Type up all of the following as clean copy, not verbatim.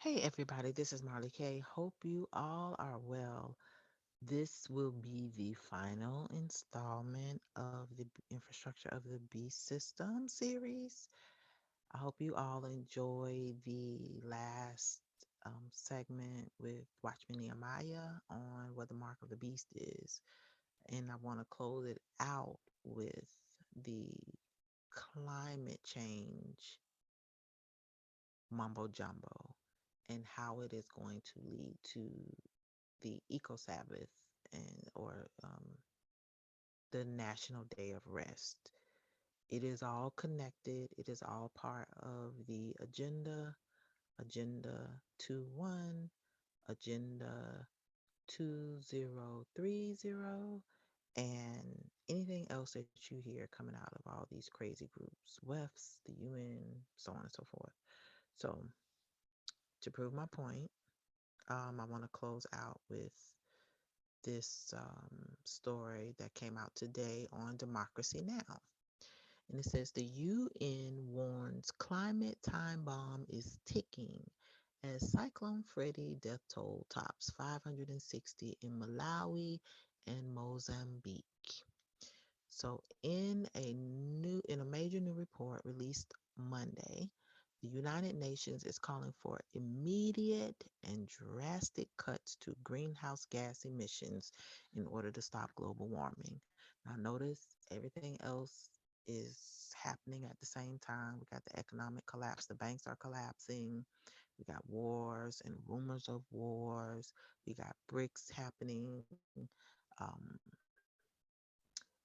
Hey everybody, this is Marley K. Hope you all are well. This will be the final installment of the Infrastructure of the Beast System series. I hope you all enjoy the last segment with Watchman Nehemiah on what the mark of the beast is. And I want to close it out with the climate change mumbo jumbo and how it is going to lead to the Eco-Sabbath or the National Day of Rest. It is all connected. It is all part of the Agenda 21, Agenda 2030, and anything else that you hear coming out of all these crazy groups, WEFs, the UN, so on and so forth. So to prove my point, I want to close out with this story that came out today on Democracy Now! And it says the UN warns climate time bomb is ticking as Cyclone Freddy death toll tops 560 in Malawi and Mozambique. So in a major new report released Monday, the United Nations is calling for immediate and drastic cuts to greenhouse gas emissions in order to stop global warming. Now notice everything else is happening at the same time. We got the economic collapse, the banks are collapsing. We got wars and rumors of wars. We got BRICS happening. Um,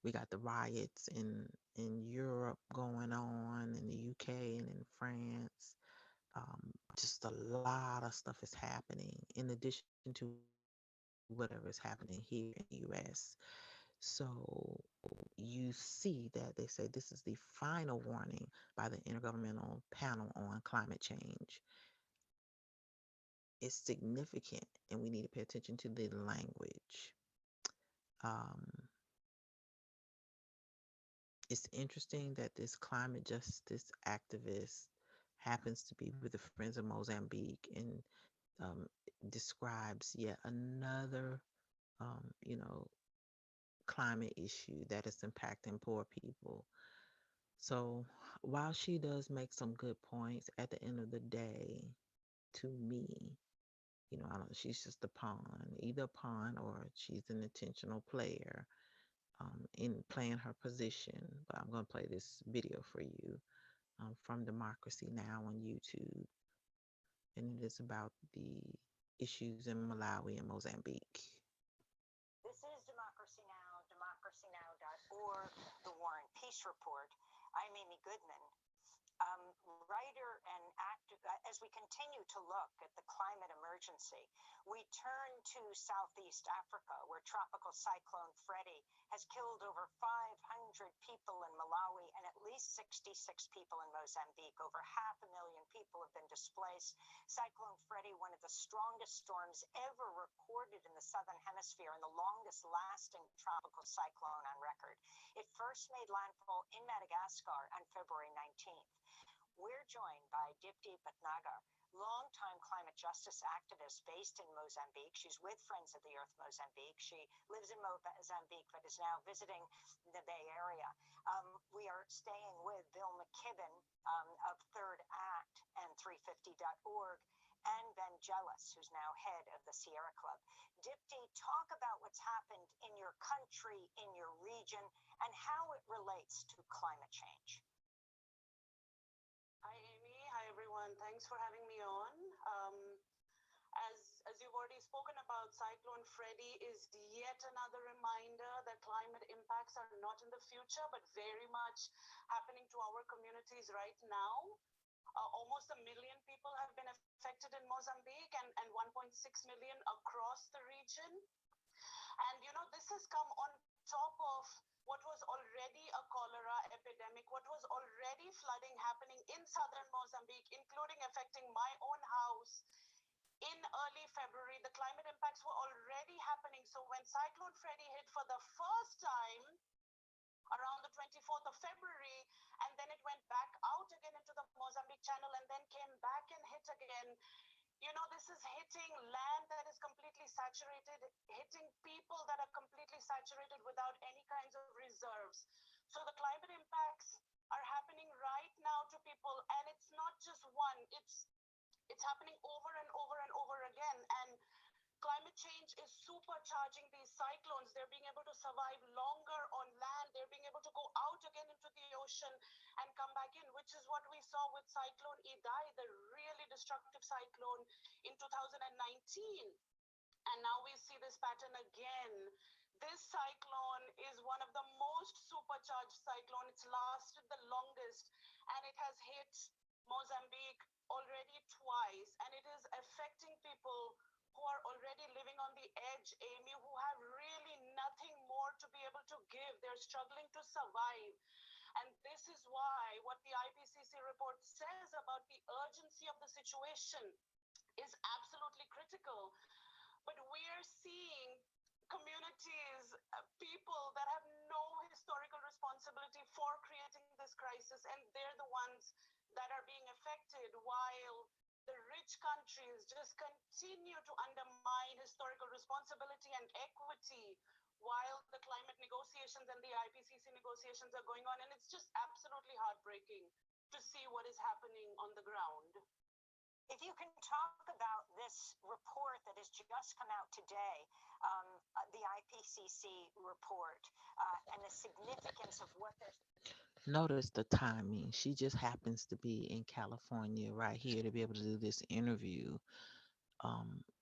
we got the riots in Europe going on, in the UK and in France. Just a lot of stuff is happening in addition to whatever is happening here in the US. So you see that they say this is the final warning by the Intergovernmental Panel on Climate Change. It's significant, and we need to pay attention to the language. Um, it's interesting that this climate justice activist happens to be with the Friends of Mozambique and um, describes yet another, um, you know, climate issue that is impacting poor people. So while she does make some good points, at the end of the day, to me, I don't. She's just a pawn, either a pawn or she's an intentional player in playing her position. But I'm going to play this video for you from Democracy Now! On YouTube, and it is about the issues in Malawi and Mozambique. This is Democracy Now!, democracynow.org, the War and Peace Report. I'm Amy Goodman, writer and actor. As we continue to look at the climate emergency, we turn to Southeast Africa, where tropical cyclone Freddy has killed over 500 people in Malawi and at least 66 people in Mozambique. Over 500,000 people have been displaced. Cyclone Freddy, one of the strongest storms ever recorded in the Southern Hemisphere and the longest lasting tropical cyclone on record. It first made landfall in Madagascar on February 19th. We're joined by Dipti Bhatnagar, longtime climate justice activist based in Mozambique. She's with Friends of the Earth Mozambique. She lives in Mozambique but is now visiting the Bay Area. We are staying with Bill McKibben of Third Act and 350.org and Ben Jealous, who's now head of the Sierra Club. Dipti, talk about what's happened in your country, in your region, and how it relates to climate change. Hi, Amy. Hi, everyone. Thanks for having me on. As you've already spoken about, Cyclone Freddy is yet another reminder that climate impacts are not in the future, but very much happening to our communities right now. Almost 1 million people have been affected in Mozambique and 1.6 million across the region. And, this has come on top of what was already a cholera epidemic, what was already flooding happening in southern Mozambique, including affecting my own house in early February. The climate impacts were already happening. So when Cyclone Freddy hit for the first time around the 24th of February, and then it went back out again into the Mozambique Channel and then came back and hit again, This is hitting land that is completely saturated, hitting people that are completely saturated without any kinds of reserves. So the climate impacts are happening right now to people, and it's not just one, it's happening over and over and over again. And climate change is supercharging these cyclones. They're being able to survive longer on land. They're being able to go out again into the ocean and come back in, which is what we saw with Cyclone Idai, the really destructive cyclone in 2019. And now we see this pattern again. This cyclone is one of the most supercharged cyclone. It's lasted the longest, and it has hit Mozambique already twice, and it is affecting people who are already living on the edge, Amy, who have really nothing more to be able to give. They're struggling to survive. And this is why what the IPCC report says about the urgency of the situation is absolutely critical. But we're seeing communities, people that have no historical responsibility for creating this crisis, and they're the ones that are being affected, while the rich countries just continue to undermine historical responsibility and equity while the climate negotiations and the IPCC negotiations are going on. And it's just absolutely heartbreaking to see what is happening on the ground. If you can talk about this report that has just come out today, the IPCC report, and the significance of what they're... Notice the timing. She just happens to be in California right here to be able to do this interview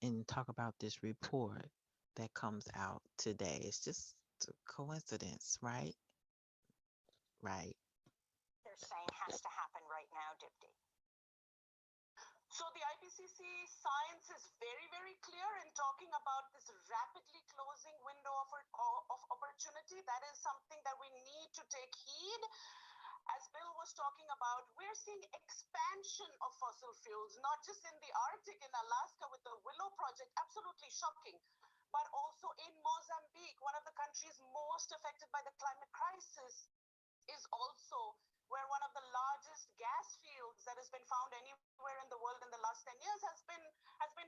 and talk about this report that comes out today. It's just a coincidence, right? Right. They're saying has to happen right now, Dipti. So the IPCC science is very, very clear in talking about this rapidly closing window of opportunity. That is something that we need to take heed. As Bill was talking about, we're seeing expansion of fossil fuels, not just in the Arctic, in Alaska with the Willow Project, absolutely shocking, but also in Mozambique, one of the countries most affected by the climate crisis, is also where one of the largest gas fields that has been found anywhere in the world in the last 10 years has been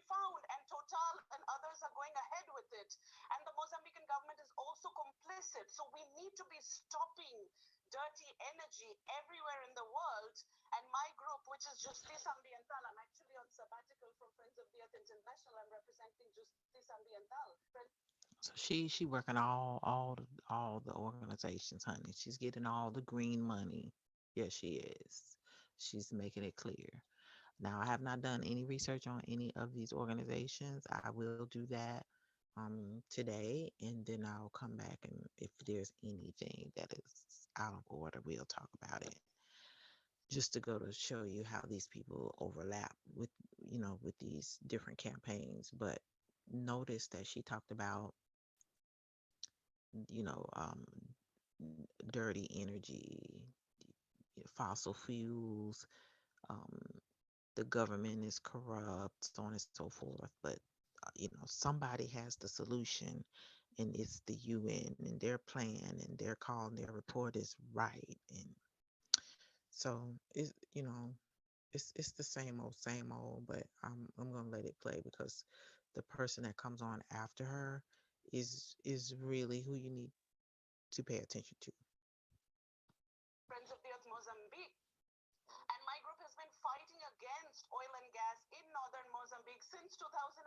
found, and Total and others are going ahead with it. And the Mozambican government is also complicit. So we need to be stopping dirty energy everywhere in the world. And my group, which is Justice Ambiental, I'm actually on sabbatical from Friends of the Earth International. I'm representing Justice Ambiental. So she working all the organizations, honey. She's getting all the green money. Yes, she is. She's making it clear. Now, I have not done any research on any of these organizations. I will do that today, and then I'll come back, and if there's anything that is out of order, we'll talk about it. Just to go to show you how these people overlap with with these different campaigns. But notice that she talked about you know um, dirty energy, fossil fuels, um, the government is corrupt, so on and so forth. But somebody has the solution, and it's the UN and their plan and their call and their report is right. And so it's the same old. But I'm gonna let it play because the person that comes on after her is really who you need to pay attention to. Friends of the Earth Mozambique. And my group has been fighting against oil and gas in northern Mozambique since 2007,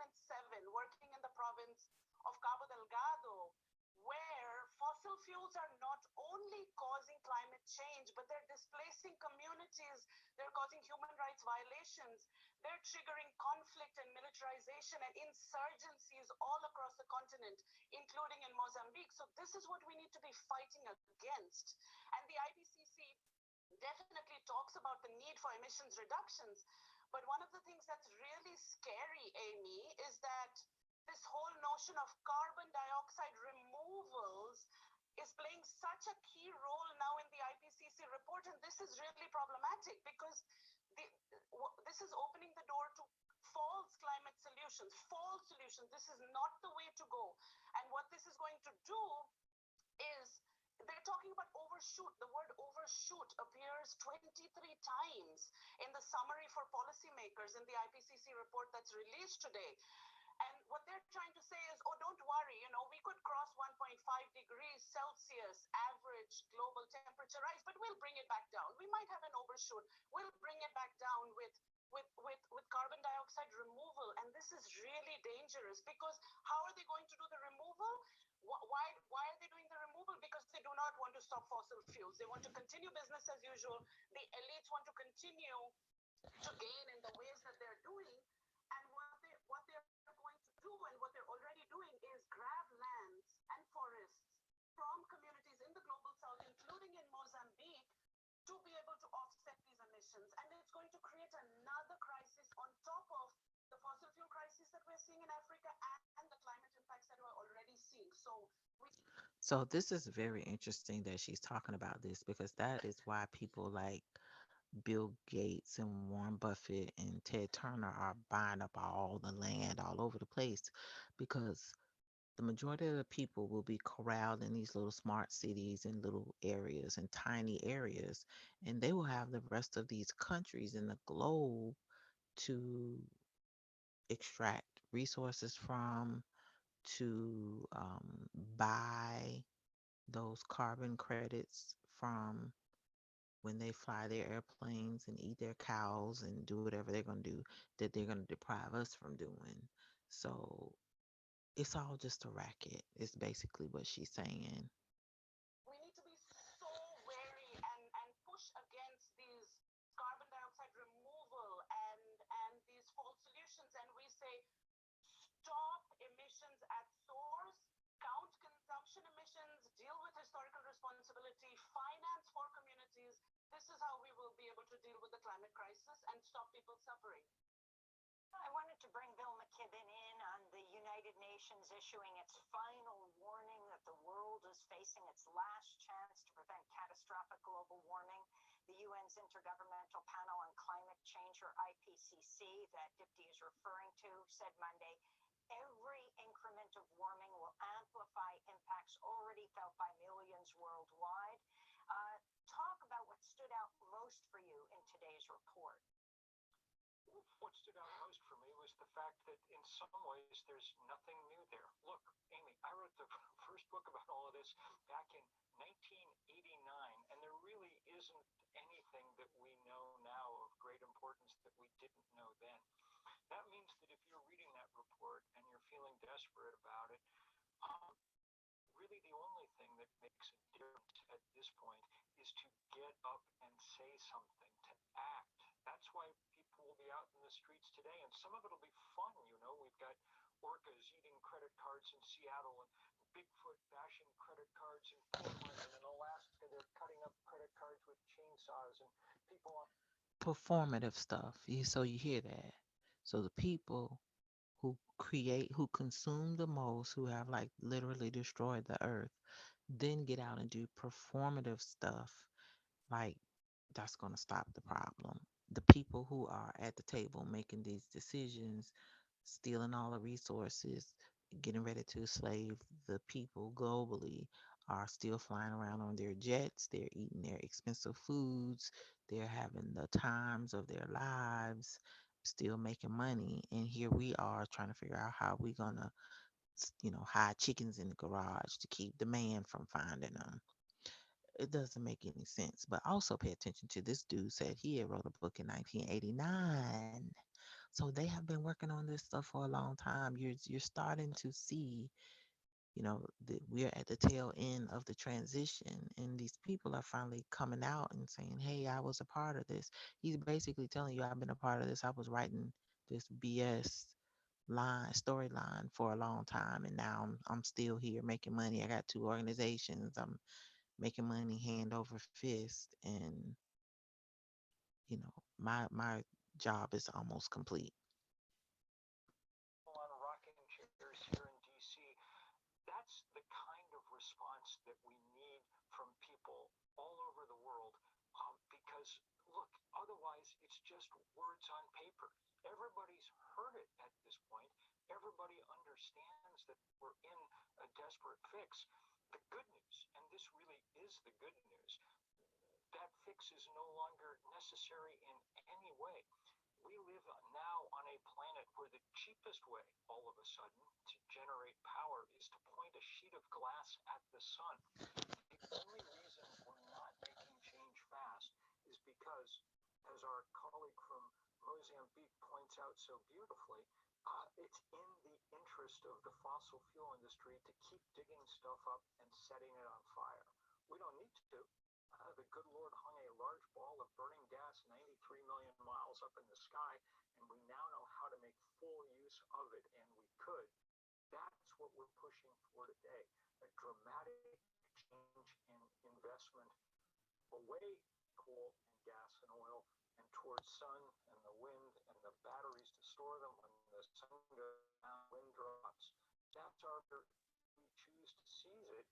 working in the province of Cabo Delgado, where fossil fuels are not only causing climate change, but they're displacing communities, they're causing human rights violations, they're triggering conflict and militarization and insurgencies all across the continent, including in Mozambique. So this is what we need to be fighting against. And the IPCC definitely talks about the need for emissions reductions. But one of the things that's really scary, Amy, is that this whole notion of carbon dioxide removals is playing such a key role now in the IPCC report. And this is really problematic because this is opening the door to false climate solutions, false solutions. This is not the way to go. And what this is going to do is they're we're talking about overshoot. The word overshoot appears 23 times in the summary for policymakers in the IPCC report that's released today. And what they're trying to say is, oh, don't worry, we could cross 1.5 degrees Celsius average global temperature rise, but we'll bring it back down. We might have an overshoot. We'll bring it back down with carbon dioxide removal. And this is really dangerous, because how are they going to do the removal? Why are they doing the removal? Because they do not want to stop fossil fuels. They want to continue business as usual. The elites want to continue to gain in the ways that they're doing. And what they're going to do, and what they're already doing, is grab lands and forests from communities in the global south, including in Mozambique, to be able to offset these emissions. And it's going to create another crisis on top of the fossil fuel crisis that we're seeing in Africa and the climate impacts that we're already seeing. So this is very interesting that she's talking about this, because that is why people like Bill Gates and Warren Buffett and Ted Turner are buying up all the land all over the place, because the majority of the people will be corralled in these little smart cities and little areas and tiny areas, and they will have the rest of these countries in the globe to extract resources from, to buy those carbon credits from when they fly their airplanes and eat their cows and do whatever they're going to do, that they're going to deprive us from doing. So it's all just a racket, is basically what she's saying. We need to be so wary and push against these carbon dioxide removal and these false solutions. And we say, stop emissions at source, count consumption emissions, deal with historical responsibility, finance for communities. This is how we will be able to deal with the climate crisis and stop people suffering. I wanted to bring Bill McKibben in on the United Nations issuing its final warning that the world is facing its last chance to prevent catastrophic global warming. The UN's Intergovernmental Panel on Climate Change, or IPCC, that Dipti is referring to, said Monday, every increment of warming will amplify impacts already felt by millions worldwide. Talk about what stood out most for you in today's report. What stood out most for me was the fact that in some ways there's nothing new there. Look, Amy, I wrote the first book about all of this back in 1989, and there really isn't anything that we know now of great importance that we didn't know then. That means that if you're reading that report and you're feeling desperate about it, really the only thing that makes a difference at this point is to get up and say something, to act. That's why people will be out in the streets today, and some of it'll be fun. We've got orcas eating credit cards in Seattle, and Bigfoot bashing credit cards in Portland, and in Alaska they're cutting up credit cards with chainsaws, and people on Performative stuff. So you hear that. So the people who create, who consume the most, who have like literally destroyed the earth, then get out and do performative stuff, like that's going to stop the problem. The people who are at the table making these decisions, stealing all the resources, getting ready to enslave the people globally, are still flying around on their jets. They're eating their expensive foods. They're having the times of their lives, still making money. And here we are trying to figure out how we're going to, hide chickens in the garage to keep the man from finding them. It doesn't make any sense. But also pay attention to this dude said he had wrote a book in 1989. So they have been working on this stuff for a long time. You're starting to see, that we're at the tail end of the transition, and these people are finally coming out and saying, "Hey, I was a part of this." He's basically telling you, "I've been a part of this. I was writing this BS storyline for a long time, and now I'm still here making money. I got two organizations. I'm making money hand over fist, and my job is almost complete." rocking chairs here in DC. That's the kind of response that we need from people all over the world. Because, look, otherwise it's just words on paper. Everybody's heard it at this point. Everybody understands that we're in a desperate fix. The good news, and this really is is the good news. That fix is no longer necessary in any way. We live now on a planet where the cheapest way, all of a sudden, to generate power is to point a sheet of glass at the sun. The only reason we're not making change fast is because, as our colleague from Mozambique points out so beautifully, it's in the interest of the fossil fuel industry to keep digging stuff up and setting it on fire. We don't need to. The good Lord hung a large ball of burning gas 93 million miles up in the sky, and we now know how to make full use of it, and we could. That's what we're pushing for today, a dramatic change in investment away coal and gas and oil and towards sun and the wind and the batteries to store them when the sun goes down, wind drops. That's our, we choose to seize it.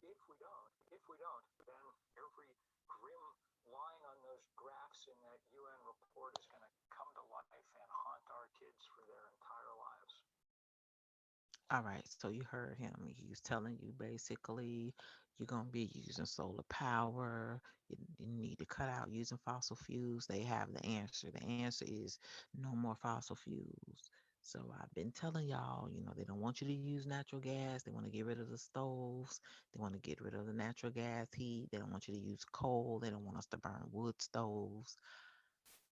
If we don't, then every grim line on those graphs in that UN report is going to come to life and haunt our kids for their entire lives. All right, so you heard him. He's telling you basically you're going to be using solar power. You need to cut out using fossil fuels. They have the answer. The answer is no more fossil fuels. So I've been telling y'all, they don't want you to use natural gas. They want to get rid of the stoves. They want to get rid of the natural gas heat. They don't want you to use coal. They don't want us to burn wood stoves.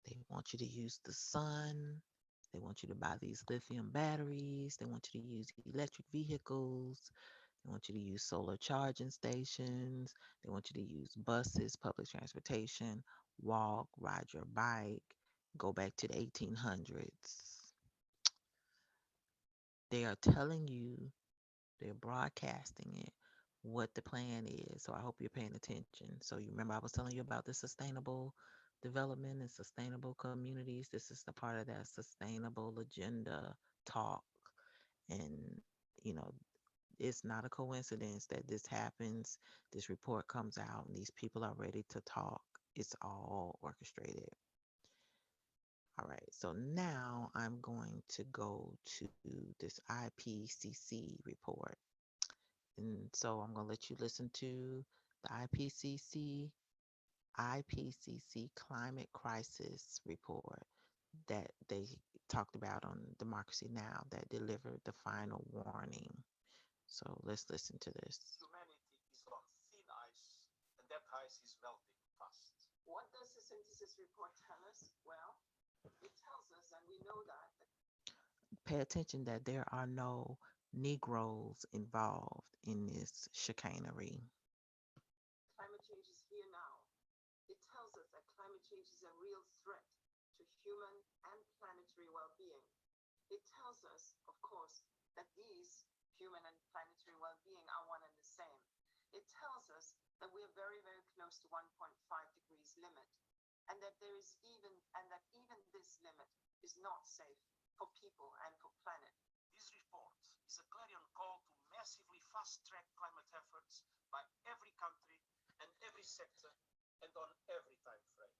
They want you to use the sun. They want you to buy these lithium batteries. They want you to use electric vehicles. They want you to use solar charging stations. They want you to use buses, public transportation, walk, ride your bike, go back to the 1800s. They are telling you, they're broadcasting it, what the plan is. So I hope you're paying attention. So you remember I was telling you about the sustainable development and sustainable communities. This is the part of that sustainable agenda talk. And, you know, it's not a coincidence that this happens. This report comes out and these people are ready to talk. It's all orchestrated. All right, so now I'm going to go to this IPCC report. And so I'm going to let you listen to the IPCC climate crisis report that they talked about on Democracy Now! That delivered the final warning. So let's listen to this. Humanity is on thin ice, and that ice is melting fast. What does the synthesis report tell us? Well, it tells us, and we know that. Pay attention that there are no Negroes involved in this chicanery. Climate change is here now. It tells us that climate change is a real threat to human and planetary well-being. It tells us, of course, that these human and planetary well-being are one and the same. It tells us that we are very, very close to 1.5 degrees limit, and that even this limit is not safe for people and for planet. This report is a clarion call to massively fast-track climate efforts by every country and every sector and on every time frame.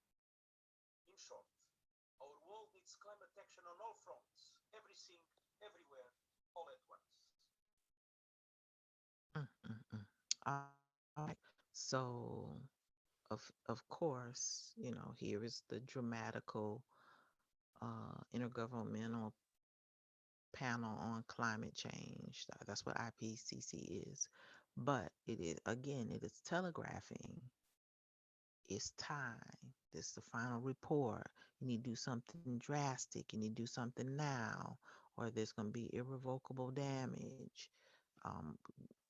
In short, our world needs climate action on all fronts, everything, everywhere, all at once. Mm, mm, mm. All right. So, of course, here is the dramatical intergovernmental panel on climate change. That's what IPCC is. But it is telegraphing. It's time. This is the final report. You need to do something drastic. You need to do something now, or there's going to be irrevocable damage. Um,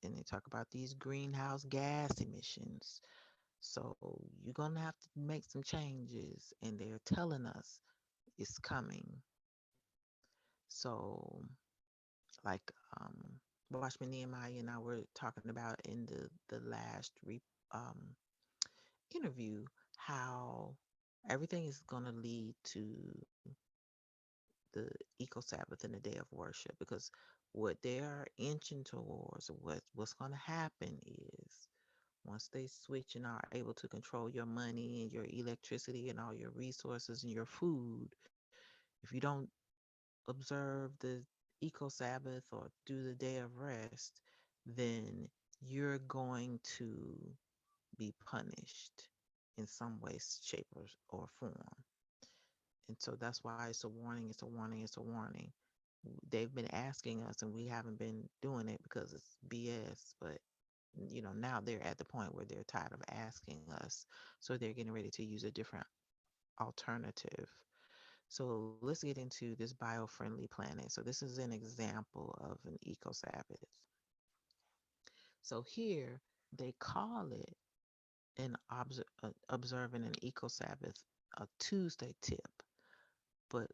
and they talk about these greenhouse gas emissions. So you're going to have to make some changes, and they're telling us it's coming. So, like Watchman Nehemiah and I were talking about in the last interview, how everything is going to lead to the Eco-Sabbath and the day of worship, because what they are inching towards, what's going to happen is once they switch and are able to control your money and your electricity and all your resources and your food, if you don't observe the Eco-Sabbath or do the day of rest, then you're going to be punished in some way, shape, or form. And so that's why it's a warning, it's a warning, it's a warning. They've been asking us and we haven't been doing it because it's BS, but now they're at the point where they're tired of asking us. So they're getting ready to use a different alternative. So let's get into this BioFriendly Planet. So this is an example of an Eco-Sabbath. So here they call it an observing an Eco-Sabbath a Tuesday tip. But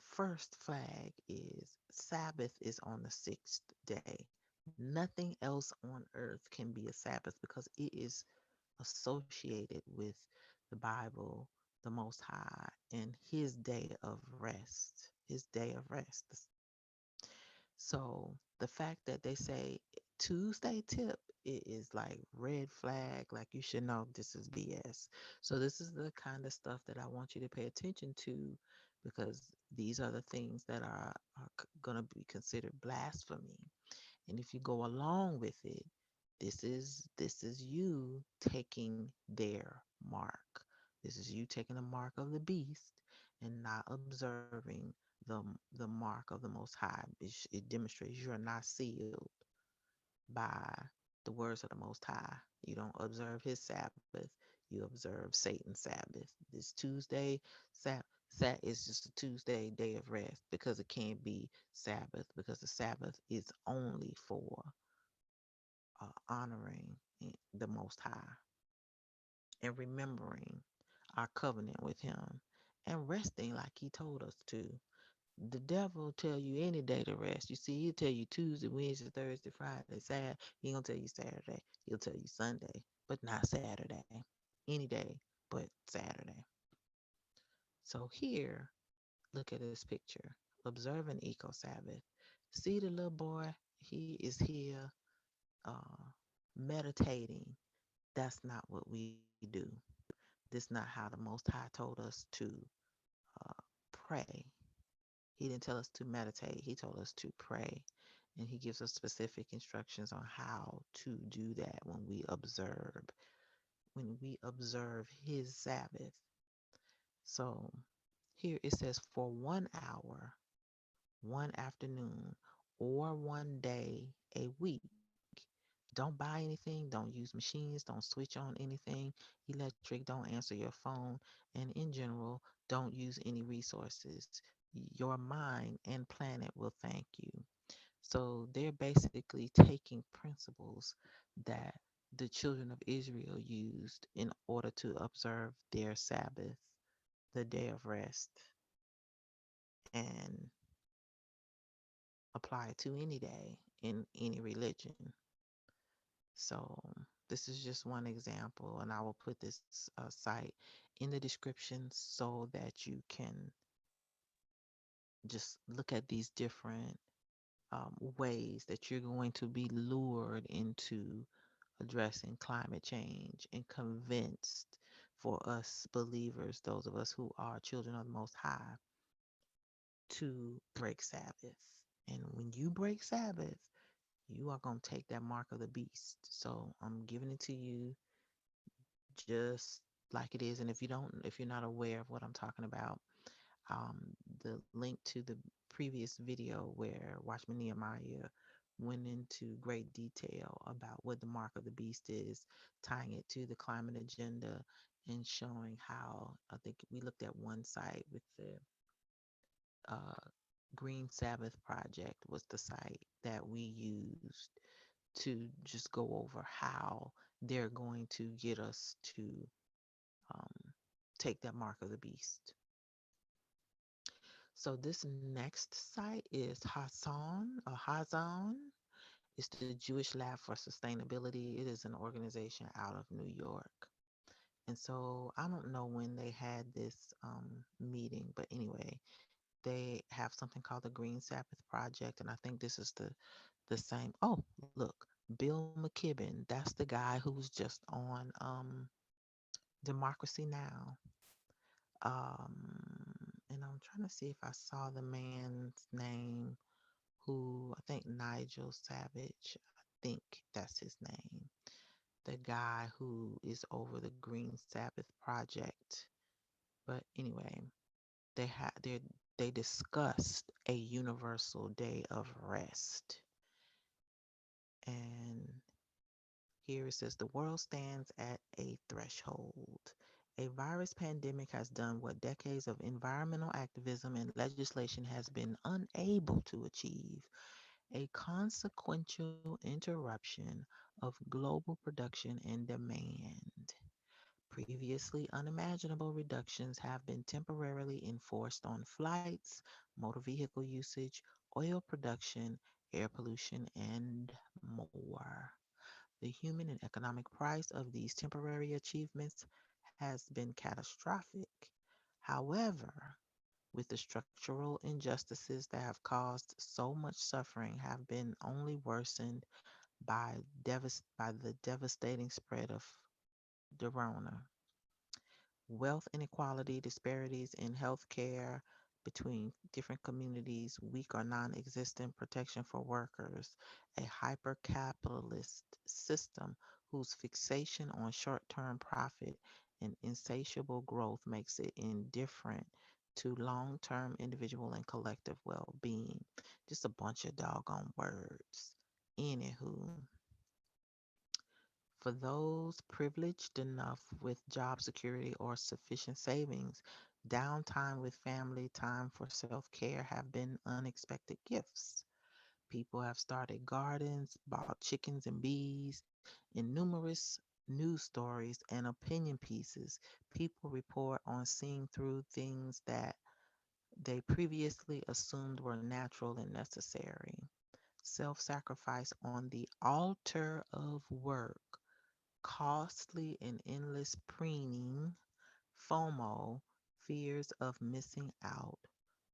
first flag is Sabbath is on the sixth day. Nothing else on earth can be a Sabbath because it is associated with the Bible, the Most High, and His day of rest. His day of rest. So the fact that they say Tuesday tip, it is like red flag, like you should know this is BS. So this is the kind of stuff that I want you to pay attention to because these are the things that are going to be considered blasphemy. And if you go along with it, this is you taking their mark. This is you taking the mark of the beast and not observing the mark of the Most High. It demonstrates you're not sealed by the words of the Most High. You don't observe His Sabbath. You observe Satan's Sabbath. This Tuesday, is just a Tuesday day of rest because it can't be Sabbath because the Sabbath is only for honoring the Most High and remembering our covenant with Him and resting like He told us to. The devil tell you any day to rest. You see, he'll tell you Tuesday, Wednesday, Thursday, Friday, Saturday. He gonna tell you Saturday. He'll tell you Sunday, but not Saturday. Any day but Saturday. So here, look at this picture. Observe an Eco-Sabbath. See the little boy? He is here meditating. That's not what we do. This not how the Most High told us to uh, pray. He didn't tell us to meditate. He told us to pray. And he gives us specific instructions on how to do that when we observe his Sabbath. So here it says for 1 hour, one afternoon, or one day a week. Don't buy anything, don't use machines, don't switch on anything electric, don't answer your phone, and in general, don't use any resources. Your mind and planet will thank you. So they're basically taking principles that the children of Israel used in order to observe their Sabbath, the day of rest, and apply it to any day in any religion. So this is just one example, and I will put this site in the description so that you can just look at these different ways that you're going to be lured into addressing climate change and convinced for us believers, those of us who are children of the Most High, to break Sabbath. And when you break Sabbath, you are going to take that mark of the beast. So I'm giving it to you just like it is. And if you're not aware of what I'm talking about, um, the link to the previous video where Watchman Nehemiah went into great detail about what the mark of the beast is, tying it to the climate agenda and showing how I think we looked at one site with the uh, Green Sabbath Project was the site that we used to just go over how they're going to get us to um, take that mark of the beast. So this next site is Hazon. It's the Jewish Lab for Sustainability. It is an organization out of New York. And so I don't know when they had this meeting, but anyway, they have something called the Green Sabbath Project, and I think this is the same. Oh, look, Bill McKibben. That's the guy who was just on Democracy Now. And I'm trying to see if I saw the man's name, who I think Nigel Savage. I think that's his name. the guy who is over the Green Sabbath project. But anyway, they discussed a universal day of rest. And here it says the world stands at a threshold. A virus pandemic has done what decades of environmental activism and legislation has been unable to achieve, a consequential interruption of global production and demand. Previously unimaginable reductions have been temporarily enforced on flights, motor vehicle usage, oil production, air pollution, and more. The human and economic price of these temporary achievements has been catastrophic. However, with the structural injustices that have caused so much suffering have been only worsened by the devastating spread of the Rona. Wealth inequality, disparities in healthcare between different communities, weak or non existent protection for workers, a hyper capitalist system whose fixation on short term profit and insatiable growth makes it indifferent to long term individual and collective well being. Just a bunch of doggone words. Anywho, for those privileged enough with job security or sufficient savings, downtime with family, time for self care have been unexpected gifts. People have started gardens, bought chickens and bees. In numerous news stories and opinion pieces, people report on seeing through things that they previously assumed were natural and necessary. Self sacrifice on the altar of work, costly and endless preening, FOMO, fears of missing out,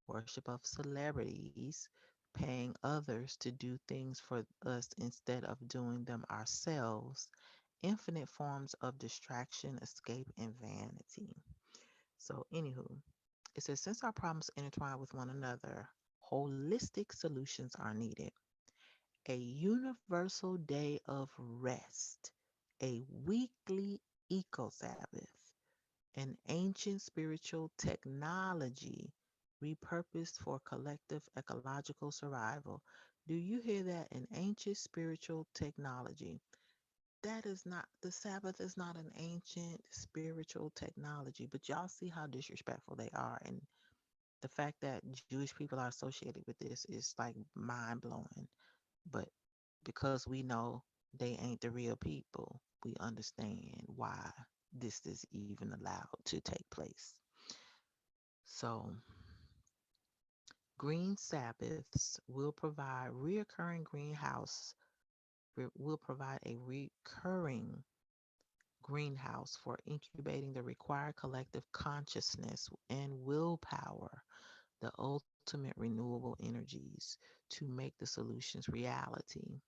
worship of celebrities, paying others to do things for us instead of doing them ourselves, infinite forms of distraction, escape, and vanity. So, anywho, it says since our problems intertwine with one another, holistic solutions are needed. A universal day of rest, a weekly eco-Sabbath, an ancient spiritual technology repurposed for collective ecological survival. Do you hear that? An ancient spiritual technology. That is not, the Sabbath is not an ancient spiritual technology, but y'all see how disrespectful they are. And the fact that Jewish people are associated with this is like mind blowing. But because we know they ain't the real people, we understand why this is even allowed to take place. So, green Sabbaths will provide a recurring greenhouse for incubating the required collective consciousness and willpower, the ultimate renewable energies to make the solutions reality.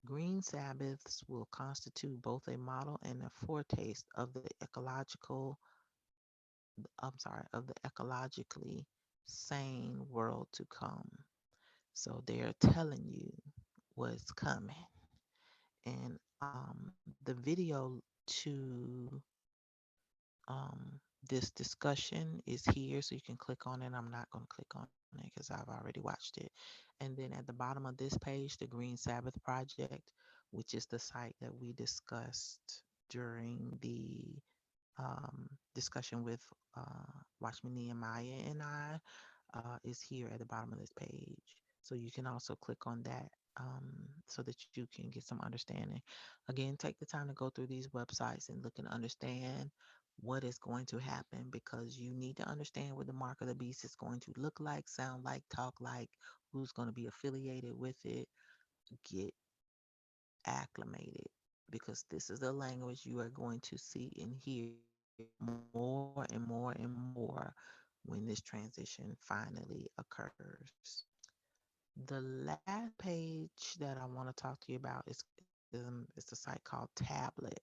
Green Sabbaths will constitute both a model and a foretaste of the ecologically sane world to come. So they're telling you what's coming. And the video to this discussion is here, so you can click on it. I'm not going to click on it because I've already watched it. And then at the bottom of this page, the Green Sabbath Project, which is the site that we discussed during the discussion with Watchman Nehemiah and I, is here at the bottom of this page. So you can also click on that so that you can get some understanding. Again, take the time to go through these websites and look and understand what is going to happen, because you need to understand what the mark of the beast is going to look like, sound like, talk like, who's going to be affiliated with it. Get acclimated, because this is the language you are going to see and hear more and more and more when this transition finally occurs. The last page that I want to talk to you about is a site called Tablet.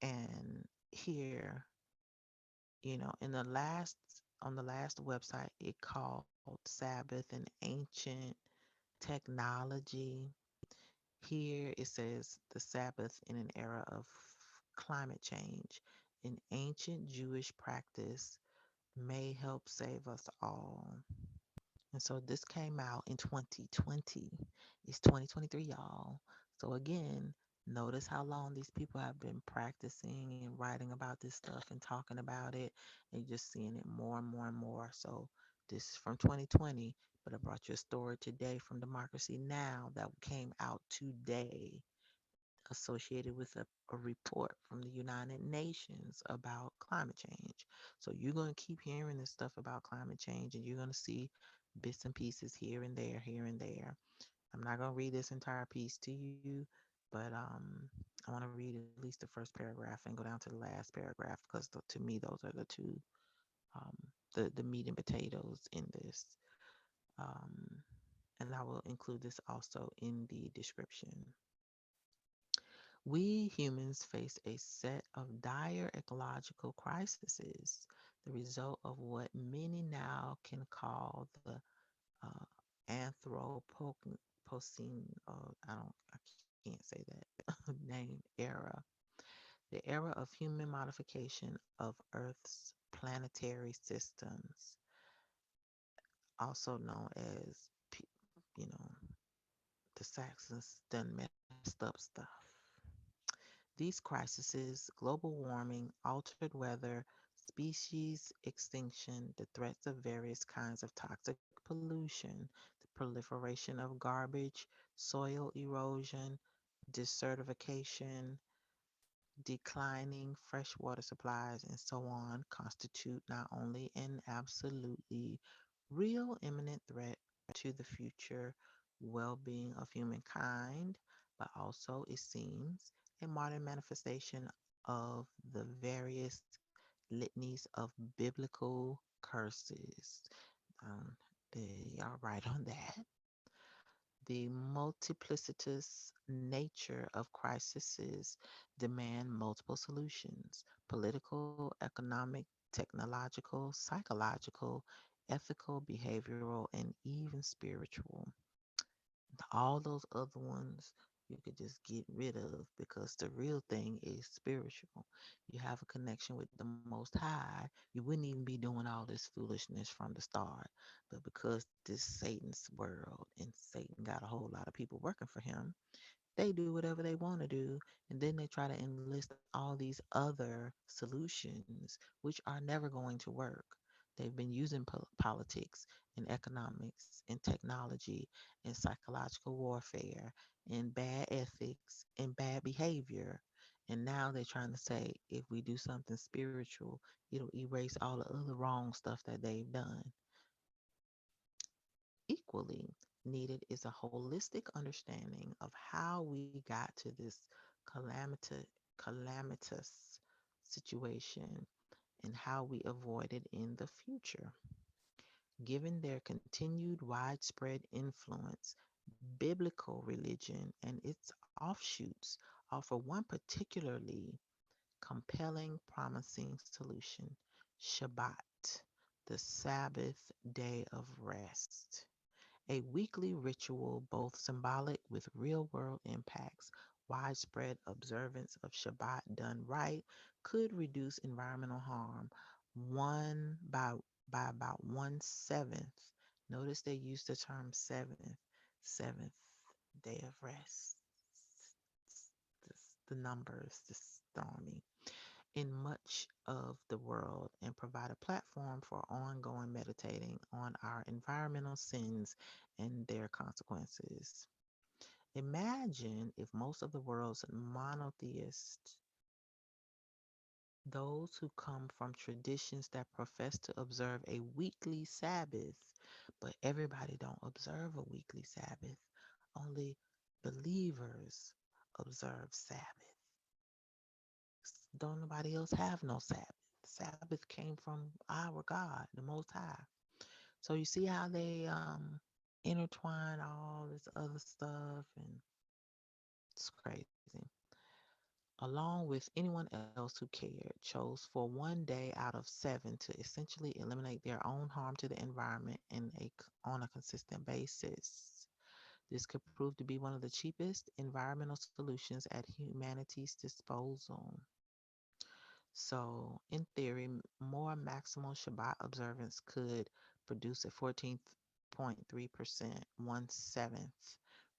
And here, in the last website, it called Sabbath an ancient technology. Here it says the Sabbath in an era of climate change, an ancient Jewish practice may help save us all. And so this came out in 2020. It's 2023, y'all. So again, notice how long these people have been practicing and writing about this stuff and talking about it, and just seeing it more and more and more. So this is from 2020, but I brought you a story today from Democracy Now! That came out today, associated with a report from the United Nations about climate change. So you're going to keep hearing this stuff about climate change, and you're going to see bits and pieces here and there, here and there. I'm not going to read this entire piece to you, but I want to read at least the first paragraph and go down to the last paragraph, because to me those are the two, um, the meat and potatoes in this. Um, and I will include this also in the description. We humans face a set of dire ecological crises, the result of what many now can call the uh, Anthropocene, I can't say that name, era, the era of human modification of Earth's planetary systems, also known as, you know, the Saxons done messed up stuff. These crises, global warming, altered weather, species extinction, the threats of various kinds of toxic pollution, the proliferation of garbage, soil erosion, desertification, declining freshwater supplies, and so on, constitute not only an absolutely real imminent threat to the future well being of humankind, but also, it seems, a modern manifestation of the various litanies of biblical curses. Um, y'all right on that. The multiplicitous nature of crises demand multiple solutions: political, economic, technological, psychological, ethical, behavioral, and even spiritual. All those other ones you could just get rid of, because the real thing is spiritual. You have a connection with the Most High, you wouldn't even be doing all this foolishness from the start. But because this Satan's world and Satan got a whole lot of people working for him, they do whatever they want to do, and then they try to enlist all these other solutions, which are never going to work. They've been using politics and economics and technology and psychological warfare and bad ethics and bad behavior. And now they're trying to say if we do something spiritual, it'll erase all the other wrong stuff that they've done. Equally needed is a holistic understanding of how we got to this calamitous situation, and how we avoid it in the future. Given their continued widespread influence, biblical religion and its offshoots offer one particularly compelling, promising solution: Shabbat, the Sabbath day of rest. A weekly ritual, both symbolic with real world impacts. Widespread observance of Shabbat done right could reduce environmental harm one by about 1/7. Notice they use the term seventh day of rest. The numbers just throwing me in much of the world, and provide a platform for ongoing meditating on our environmental sins and their consequences. Imagine if most of the world's monotheists, those who come from traditions that profess to observe a weekly Sabbath, but everybody don't observe a weekly Sabbath. Only believers observe Sabbath. Don't nobody else have no Sabbath. Sabbath came from our God, the Most High. So you see how they intertwine all this other stuff, and it's crazy. Along with anyone else who cared, chose for one day out of 7 to essentially eliminate their own harm to the environment on a consistent basis. This could prove to be one of the cheapest environmental solutions at humanity's disposal. So, in theory, more maximal Shabbat observance could produce a 14.3%, 1/7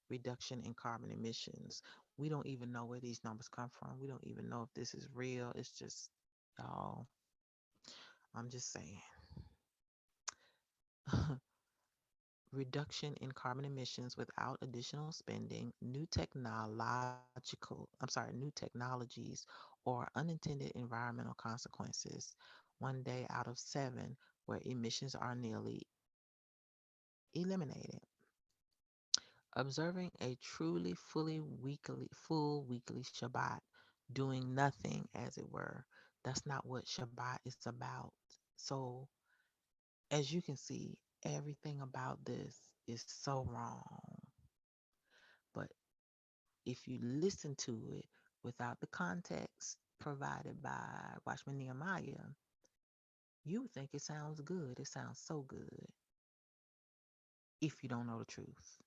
reduction in carbon emissions. We don't even know where these numbers come from. We don't even know if this is real. It's just, y'all, I'm just saying. Reduction in carbon emissions without additional spending, new technologies, or unintended environmental consequences. 1 day out of 7 where emissions are nearly eliminated. Observing a truly full weekly Shabbat, doing nothing as it were. That's not what Shabbat is about. So, as you can see, everything about this is so wrong. But if you listen to it without the context provided by Watchman Nehemiah, you would think it sounds good. It sounds so good if you don't know the truth.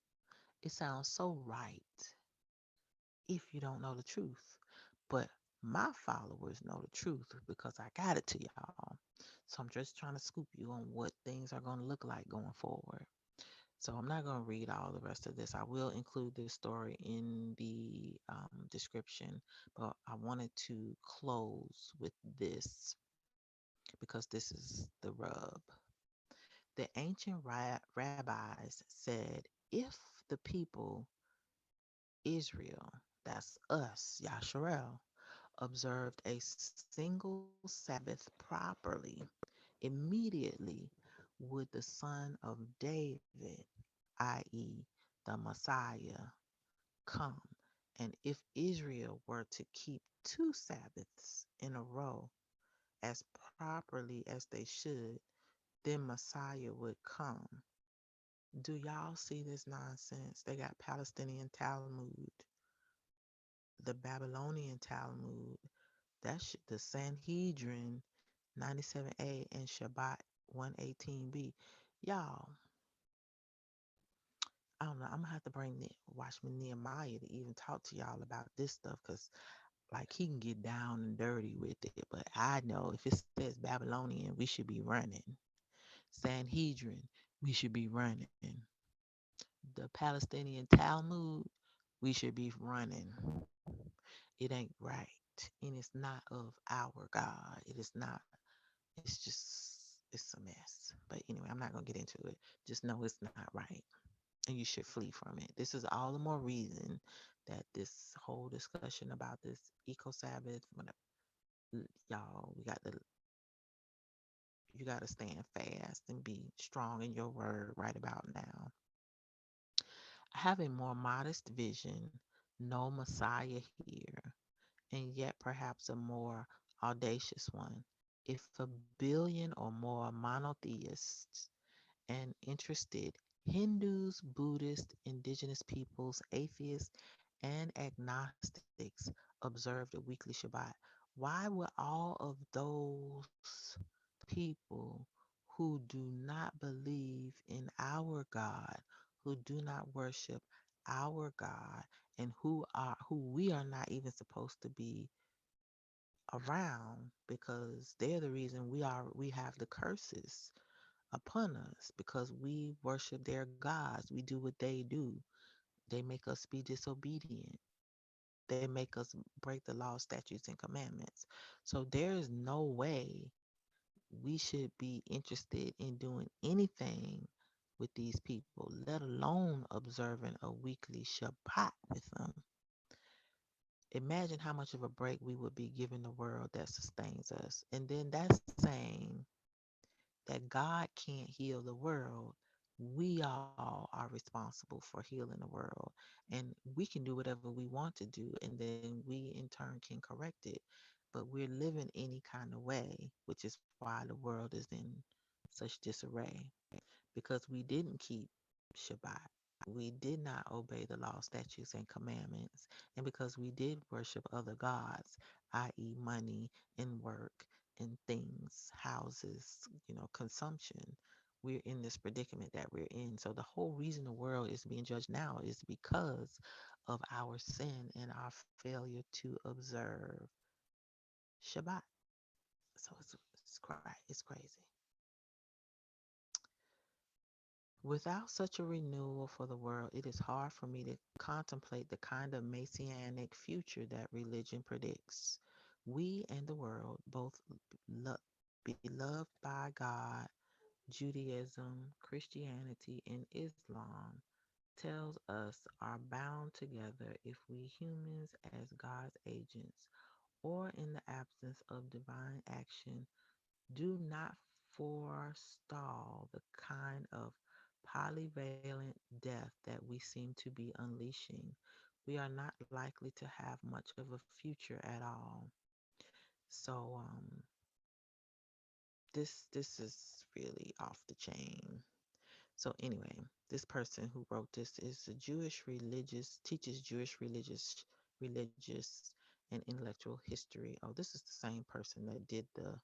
It sounds so right if you don't know the truth. But my followers know the truth because I got it to y'all. So I'm just trying to scoop you on what things are going to look like going forward. So I'm not going to read all the rest of this. I will include this story in the description, but I wanted to close with this because this is the rub. The ancient rabbis said if the people, Israel, that's us, Yasharel, observed a single Sabbath properly, immediately would the son of David, i.e., the Messiah, come. And if Israel were to keep 2 Sabbaths in a row as properly as they should, then Messiah would come. Do y'all see this nonsense? They got Palestinian Talmud, the Babylonian Talmud, that's the Sanhedrin 97a and Shabbat 118b. Y'all, I don't know. I'm gonna have to bring the Watchman Nehemiah to even talk to y'all about this stuff because, like, he can get down and dirty with it. But I know if it says Babylonian, we should be running. Sanhedrin, we should be running. The Palestinian Talmud, we should be running. It ain't right. And it's not of our God. It is not. It's just, it's a mess. But anyway, I'm not going to get into it. Just know it's not right. And you should flee from it. This is all the more reason that this whole discussion about this Eco-Sabbath, y'all, you got to stand fast and be strong in your word right about now. I have a more modest vision, no Messiah here, and yet perhaps a more audacious one. If a billion or more monotheists and interested Hindus, Buddhists, indigenous peoples, atheists, and agnostics observed a weekly Shabbat, why would all of those people who do not believe in our God, who do not worship our God, and who we are not even supposed to be around because they're the reason we have the curses upon us because we worship their gods. We do what they do. They make us be disobedient. They make us break the law, statutes, and commandments. So there is no way we should be interested in doing anything with these people, let alone observing a weekly Shabbat with them. Imagine how much of a break we would be giving the world that sustains us. And then that's saying that God can't heal the world. We all are responsible for healing the world. And we can do whatever we want to do, and then we in turn can correct it. But we're living any kind of way, which is why the world is in such disarray because we didn't keep Shabbat. We did not obey the law, statutes, and commandments. And because we did worship other gods, i.e., money and work and things, houses, consumption, we're in this predicament that we're in. So the whole reason the world is being judged now is because of our sin and our failure to observe Shabbat. So it's crazy. Without such a renewal for the world, it is hard for me to contemplate the kind of messianic future that religion predicts. We and the world, both lo- beloved by God, Judaism, Christianity, and Islam, tells us are bound together if we humans, as God's agents, or in the absence of divine action, do not forestall the kind of polyvalent death that we seem to be unleashing. We are not likely to have much of a future at all. So this is really off the chain. So anyway, this person who wrote this is a Jewish religious, teaches Jewish religious and intellectual history. Oh, this is the same person that did the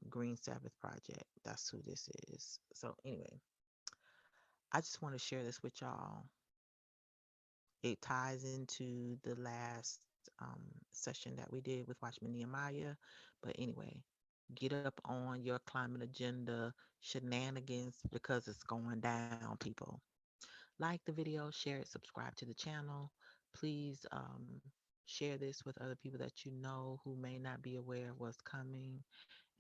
Green Sabbath project. That's who this is. So anyway, I just want to share this with y'all. It ties into the last session that we did with Watchman Nehemiah. But anyway, get up on your climate agenda shenanigans because it's going down, people. Like the video, share it, subscribe to the channel. Please share this with other people that you know who may not be aware of what's coming.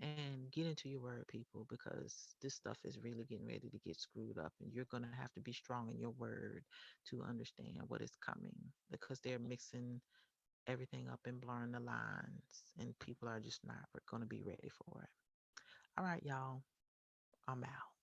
And get into your word, people, because this stuff is really getting ready to get screwed up. And you're going to have to be strong in your word to understand what is coming because they're mixing everything up and blurring the lines. And people are just not going to be ready for it. All right, y'all. I'm out.